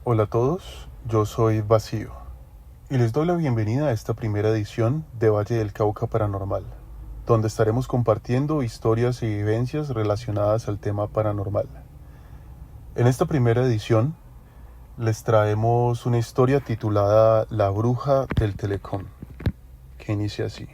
Hola a todos, yo soy Vacío y les doy la bienvenida a esta primera edición de Valle del Cauca Paranormal, donde estaremos compartiendo historias y vivencias relacionadas al tema paranormal. En esta primera edición les traemos una historia titulada La Bruja del Telecom, que inicia así.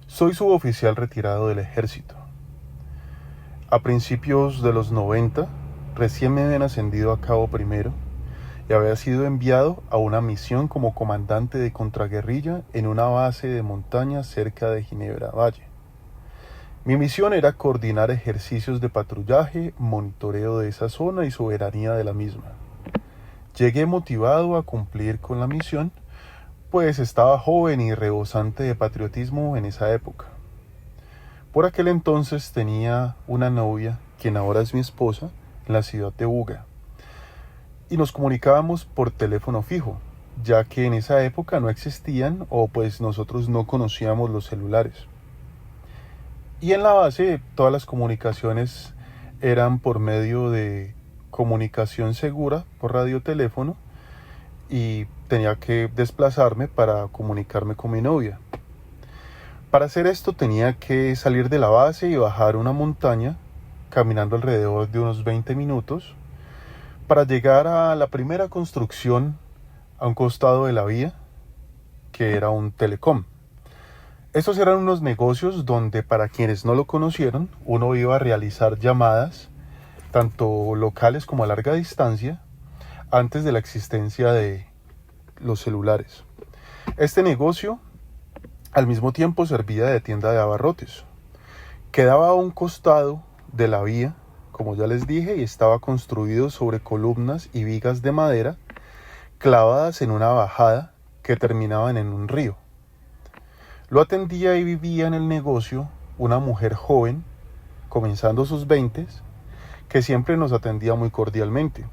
Soy suboficial retirado del ejército. A principios de los 90, recién me habían ascendido a cabo primero y había sido enviado a una misión como comandante de contraguerrilla en una base de montaña cerca de Ginebra Valle. Mi misión era coordinar ejercicios de patrullaje, monitoreo de esa zona y soberanía de la misma. Llegué motivado a cumplir con la misión, pues estaba joven y rebosante de patriotismo en esa época. Por aquel entonces tenía una novia, quien ahora es mi esposa, en la ciudad de Buga, y nos comunicábamos por teléfono fijo, ya que en esa época no existían o pues nosotros no conocíamos los celulares. Y en la base todas las comunicaciones eran por medio de comunicación segura por radioteléfono y tenía que desplazarme para comunicarme con mi novia. Para hacer esto tenía que salir de la base y bajar una montaña, caminando alrededor de unos 20 minutos, para llegar a la primera construcción a un costado de la vía, que era un telecom. Estos eran unos negocios donde, para quienes no lo conocieron, uno iba a realizar llamadas, tanto locales como a larga distancia, antes de la existencia de los celulares. Este negocio al mismo tiempo servía de tienda de abarrotes. Quedaba a un costado de la vía, como ya les dije, y estaba construido sobre columnas y vigas de madera clavadas en una bajada que terminaban en un río. Lo atendía y vivía en el negocio una mujer joven, comenzando sus 20s, que siempre nos atendía muy cordialmente.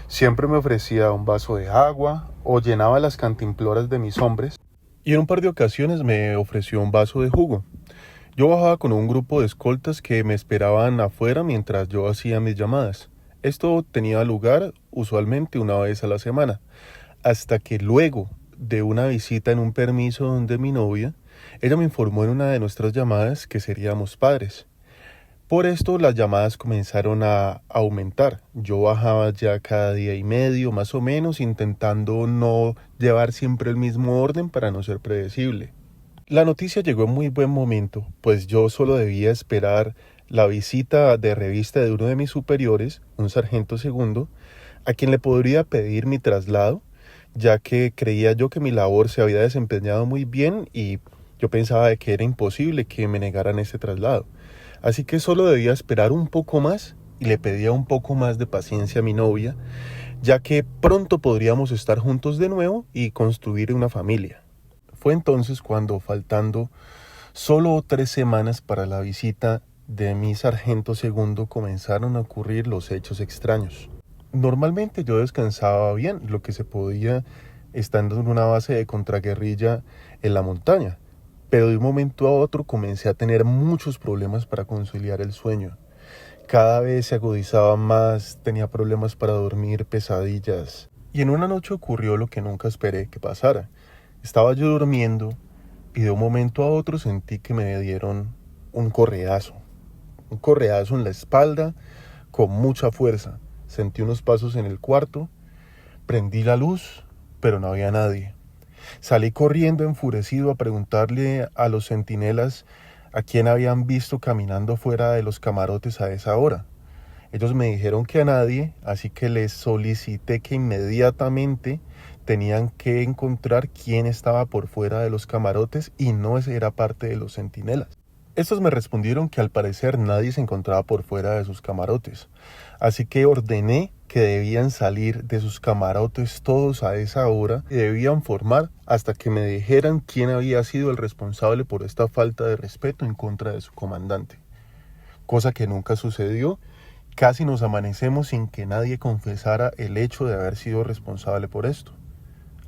Siempre me ofrecía un vaso de agua o llenaba las cantimploras de mis hombres, y en un par de ocasiones me ofreció un vaso de jugo. Yo bajaba con un grupo de escoltas que me esperaban afuera mientras yo hacía mis llamadas. Esto tenía lugar usualmente una vez a la semana, hasta que luego de una visita en un permiso donde mi novia, ella me informó en una de nuestras llamadas que seríamos padres. Por esto las llamadas comenzaron a aumentar. Yo bajaba ya cada día y medio, más o menos, intentando no llevar siempre el mismo orden para no ser predecible. La noticia llegó en muy buen momento, pues yo solo debía esperar la visita de revista de uno de mis superiores, un sargento segundo, a quien le podría pedir mi traslado, ya que creía yo que mi labor se había desempeñado muy bien y yo pensaba de que era imposible que me negaran ese traslado. Así que solo debía esperar un poco más y le pedía un poco más de paciencia a mi novia, ya que pronto podríamos estar juntos de nuevo y construir una familia. Fue entonces cuando, faltando solo 3 semanas para la visita de mi sargento segundo, comenzaron a ocurrir los hechos extraños. Normalmente yo descansaba bien, lo que se podía estando en una base de contraguerrilla en la montaña, pero de un momento a otro comencé a tener muchos problemas para conciliar el sueño. Cada vez se agudizaba más, tenía problemas para dormir, pesadillas. Y en una noche ocurrió lo que nunca esperé que pasara. Estaba yo durmiendo y de un momento a otro sentí que me dieron un correazo en la espalda con mucha fuerza. Sentí unos pasos en el cuarto, prendí la luz, pero no había nadie. Salí corriendo enfurecido a preguntarle a los centinelas a quién habían visto caminando fuera de los camarotes a esa hora. Ellos me dijeron que a nadie, así que les solicité que inmediatamente tenían que encontrar quién estaba por fuera de los camarotes y no era parte de los centinelas. Estos me respondieron que al parecer nadie se encontraba por fuera de sus camarotes, así que ordené que debían salir de sus camarotes todos a esa hora y debían formar hasta que me dijeran quién había sido el responsable por esta falta de respeto en contra de su comandante. Cosa que nunca sucedió. Casi nos amanecemos sin que nadie confesara el hecho de haber sido responsable por esto.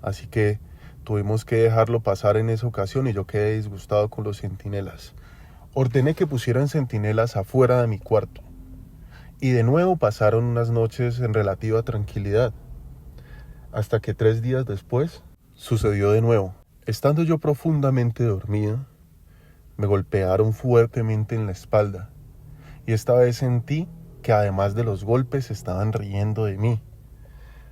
Así que tuvimos que dejarlo pasar en esa ocasión y yo quedé disgustado con los centinelas. Ordené que pusieran centinelas afuera de mi cuarto Y de nuevo pasaron unas noches en relativa tranquilidad, hasta que 3 días después sucedió de nuevo. Estando yo profundamente dormido, me golpearon fuertemente en la espalda, y esta vez sentí que además de los golpes estaban riendo de mí.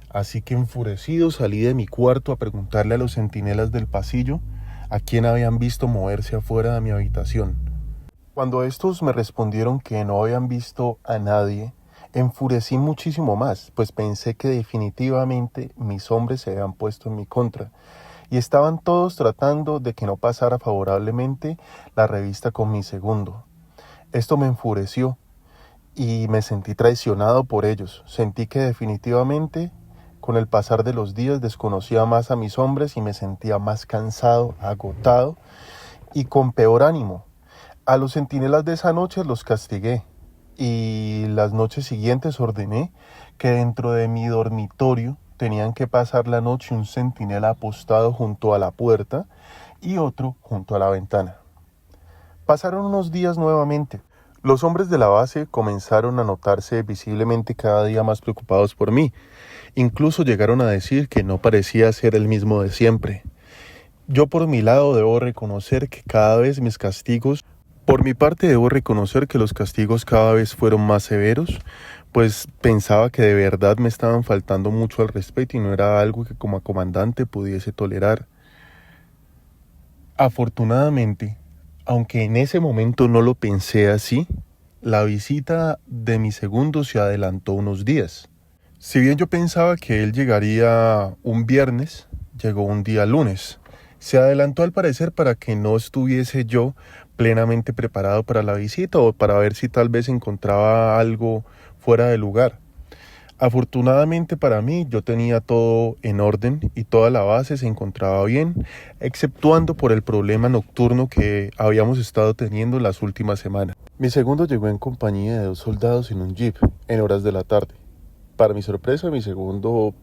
Así que enfurecido salí de mi cuarto a preguntarle a los centinelas del pasillo a quién habían visto moverse afuera de mi habitación. Cuando estos me respondieron que no habían visto a nadie, enfurecí muchísimo más, pues pensé que definitivamente mis hombres se habían puesto en mi contra y estaban todos tratando de que no pasara favorablemente la revista con mi segundo. Esto me enfureció y me sentí traicionado por ellos. Sentí que definitivamente con el pasar de los días desconocía más a mis hombres y me sentía más cansado, agotado y con peor ánimo. A los centinelas de esa noche los castigué y las noches siguientes ordené que dentro de mi dormitorio tenían que pasar la noche un centinela apostado junto a la puerta y otro junto a la ventana. Pasaron unos días nuevamente. Los hombres de la base comenzaron a notarse visiblemente cada día más preocupados por mí. Incluso llegaron a decir que no parecía ser el mismo de siempre. Yo por mi lado debo reconocer que cada vez mis castigos, por mi parte debo reconocer que los castigos cada vez fueron más severos, pues pensaba que de verdad me estaban faltando mucho al respeto y no era algo que como comandante pudiese tolerar. Afortunadamente, aunque en ese momento no lo pensé así, la visita de mi segundo se adelantó unos días. Si bien yo pensaba que él llegaría un viernes, llegó un día lunes. Se adelantó al parecer para que no estuviese yo plenamente preparado para la visita o para ver si tal vez encontraba algo fuera de lugar. Afortunadamente para mí yo tenía todo en orden y toda la base se encontraba bien, exceptuando por el problema nocturno que habíamos estado teniendo las últimas semanas. Mi segundo llegó en compañía de 2 soldados en un jeep en horas de la tarde. Para mi sorpresa, mi segundo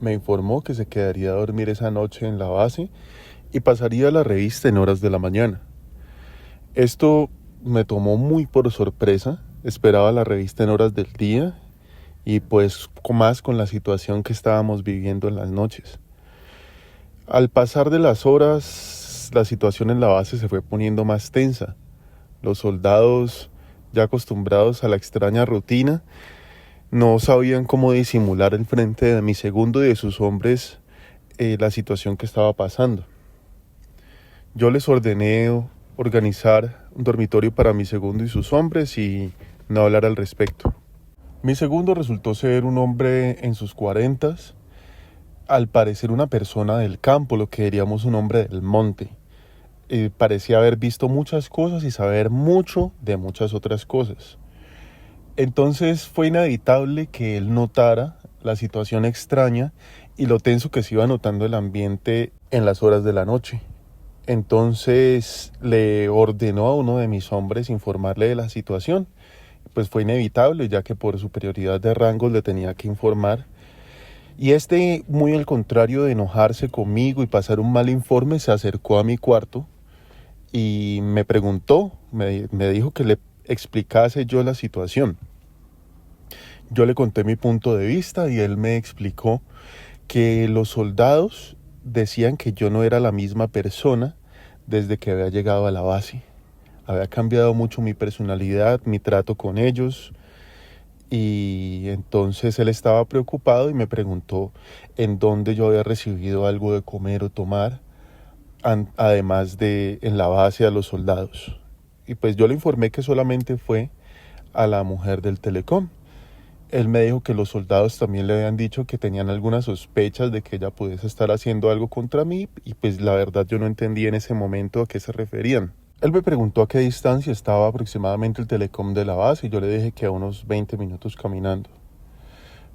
me informó que se quedaría a dormir esa noche en la base y pasaría la revista en horas de la mañana. Esto me tomó muy por sorpresa, esperaba la revista en horas del día y pues más con la situación que estábamos viviendo en las noches. Al pasar de las horas, la situación en la base se fue poniendo más tensa. Los soldados, ya acostumbrados a la extraña rutina, no sabían cómo disimular en frente de mi segundo y de sus hombres la situación que estaba pasando. Yo les ordené organizar un dormitorio para mi segundo y sus hombres y no hablar al respecto. Mi segundo resultó ser un hombre en sus 40s, al parecer una persona del campo, lo que diríamos un hombre del monte. Parecía haber visto muchas cosas y saber mucho de muchas otras cosas. Entonces fue inevitable que él notara la situación extraña y lo tenso que se iba notando el ambiente en las horas de la noche. Entonces le ordenó a uno de mis hombres informarle de la situación. Pues fue inevitable, ya que por superioridad de rangos le tenía que informar. Y muy al contrario de enojarse conmigo y pasar un mal informe, se acercó a mi cuarto y me preguntó, me dijo que le explicase yo la situación. Yo le conté mi punto de vista y él me explicó que los soldados decían que yo no era la misma persona desde que había llegado a la base. Había cambiado mucho mi personalidad, mi trato con ellos, y entonces él estaba preocupado y me preguntó en dónde yo había recibido algo de comer o tomar, además de en la base a los soldados. Y pues yo le informé que solamente fue a la mujer del telecom. Él me dijo que los soldados también le habían dicho que tenían algunas sospechas de que ella pudiese estar haciendo algo contra mí, y pues la verdad yo no entendí en ese momento a qué se referían. Él me preguntó a qué distancia estaba aproximadamente el telecom de la base y yo le dije que a unos 20 minutos caminando.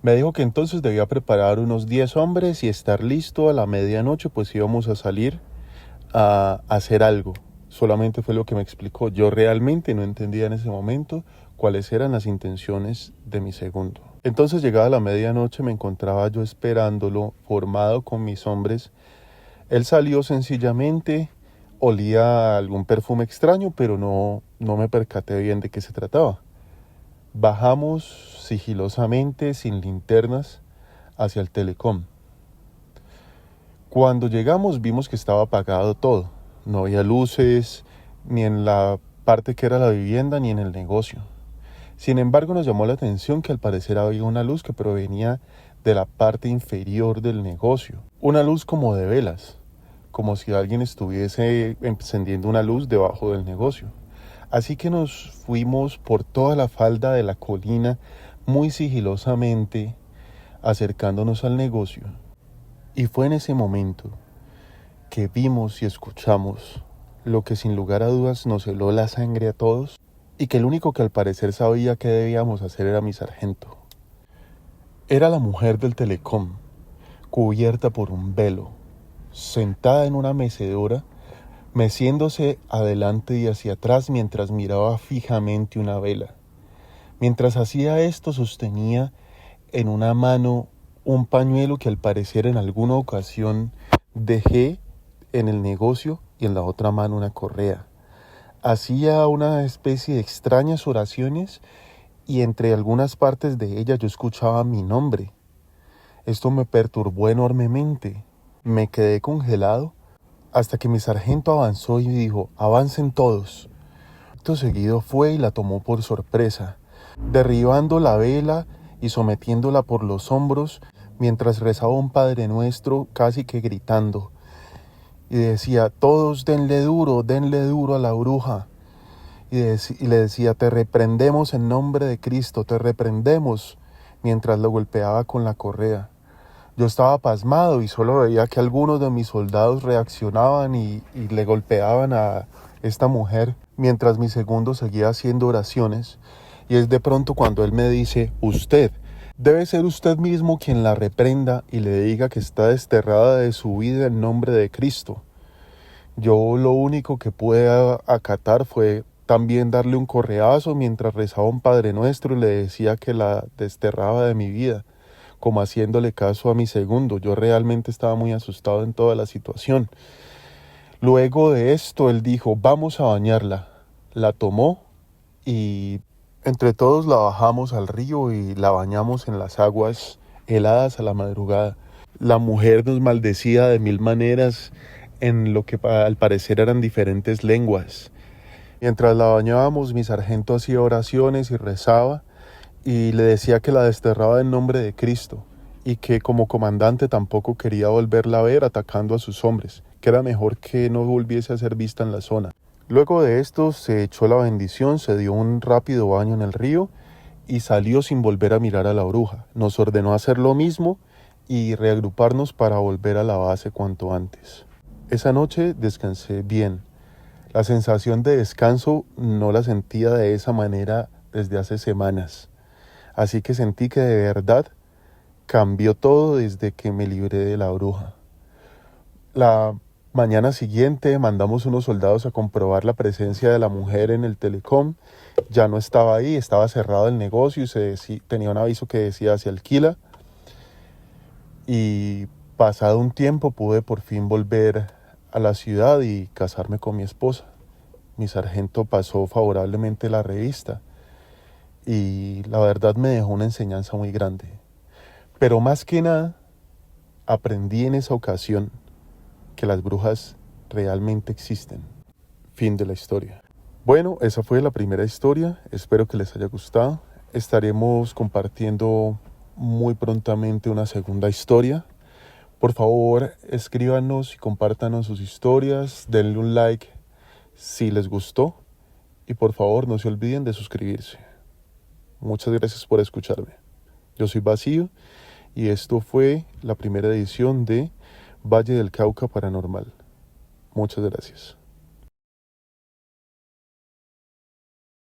Me dijo que entonces debía preparar unos 10 hombres y estar listo a la medianoche, pues íbamos a salir a hacer algo. Solamente fue lo que me explicó. Yo realmente no entendía en ese momento cuáles eran las intenciones de mi segundo. Entonces, llegada la medianoche, me encontraba yo esperándolo, formado con mis hombres. Él salió sencillamente, olía a algún perfume extraño, pero no me percaté bien de qué se trataba. Bajamos sigilosamente, sin linternas, hacia el telecom. Cuando llegamos vimos que estaba apagado todo. No había luces, ni en la parte que era la vivienda, ni en el negocio. Sin embargo, nos llamó la atención que al parecer había una luz que provenía de la parte inferior del negocio. Una luz como de velas, como si alguien estuviese encendiendo una luz debajo del negocio. Así que nos fuimos por toda la falda de la colina, muy sigilosamente, acercándonos al negocio. Y fue en ese momento que vimos y escuchamos lo que sin lugar a dudas nos heló la sangre a todos, y que el único que al parecer sabía qué debíamos hacer era mi sargento. Era la mujer del telecom, cubierta por un velo, sentada en una mecedora, meciéndose adelante y hacia atrás mientras miraba fijamente una vela. Mientras hacía esto, sostenía en una mano un pañuelo que al parecer en alguna ocasión dejé en el negocio, y en la otra mano una correa. Hacía una especie de extrañas oraciones, y entre algunas partes de ella yo escuchaba mi nombre. Esto me perturbó enormemente. Me quedé congelado hasta que mi sargento avanzó y dijo: avancen todos. Acto seguido fue y la tomó por sorpresa, derribando la vela y sometiéndola por los hombros, mientras rezaba un Padre Nuestro, casi que gritando, y decía: todos denle duro a la bruja. Y le decía: te reprendemos en nombre de Cristo, te reprendemos, mientras lo golpeaba con la correa. Yo estaba pasmado y solo veía que algunos de mis soldados reaccionaban y le golpeaban a esta mujer, mientras mi segundo seguía haciendo oraciones. Y es de pronto cuando él me dice: usted, debe ser usted mismo quien la reprenda y le diga que está desterrada de su vida en nombre de Cristo. Yo lo único que pude acatar fue también darle un correazo mientras rezaba un Padre Nuestro y le decía que la desterraba de mi vida, como haciéndole caso a mi segundo. Yo realmente estaba muy asustado en toda la situación. Luego de esto él dijo: vamos a bañarla. La tomó y entre todos la bajamos al río y la bañamos en las aguas heladas a la madrugada. La mujer nos maldecía de mil maneras, en lo que al parecer eran diferentes lenguas. Mientras la bañábamos, mi sargento hacía oraciones y rezaba, y le decía que la desterraba en nombre de Cristo, y que como comandante tampoco quería volverla a ver atacando a sus hombres, que era mejor que no volviese a ser vista en la zona. Luego de esto se echó la bendición, se dio un rápido baño en el río y salió sin volver a mirar a la bruja. Nos ordenó hacer lo mismo y reagruparnos para volver a la base cuanto antes. Esa noche descansé bien. La sensación de descanso no la sentía de esa manera desde hace semanas. Así que sentí que de verdad cambió todo desde que me libré de la bruja. La mañana siguiente mandamos unos soldados a comprobar la presencia de la mujer en el telecom. Ya no estaba ahí, estaba cerrado el negocio y tenía un aviso que decía: se alquila. Y pasado un tiempo pude por fin volver a la ciudad y casarme con mi esposa. Mi sargento pasó favorablemente la revista y la verdad me dejó una enseñanza muy grande. Pero más que nada, aprendí en esa ocasión que las brujas realmente existen. Fin de la historia. Bueno, esa fue la primera historia. Espero que les haya gustado. Estaremos compartiendo muy prontamente una segunda historia. Por favor, escríbanos y compártanos sus historias. Denle un like si les gustó. Y por favor, no se olviden de suscribirse. Muchas gracias por escucharme. Yo soy Vacío y esto fue la primera edición de Valle del Cauca Paranormal. Muchas gracias.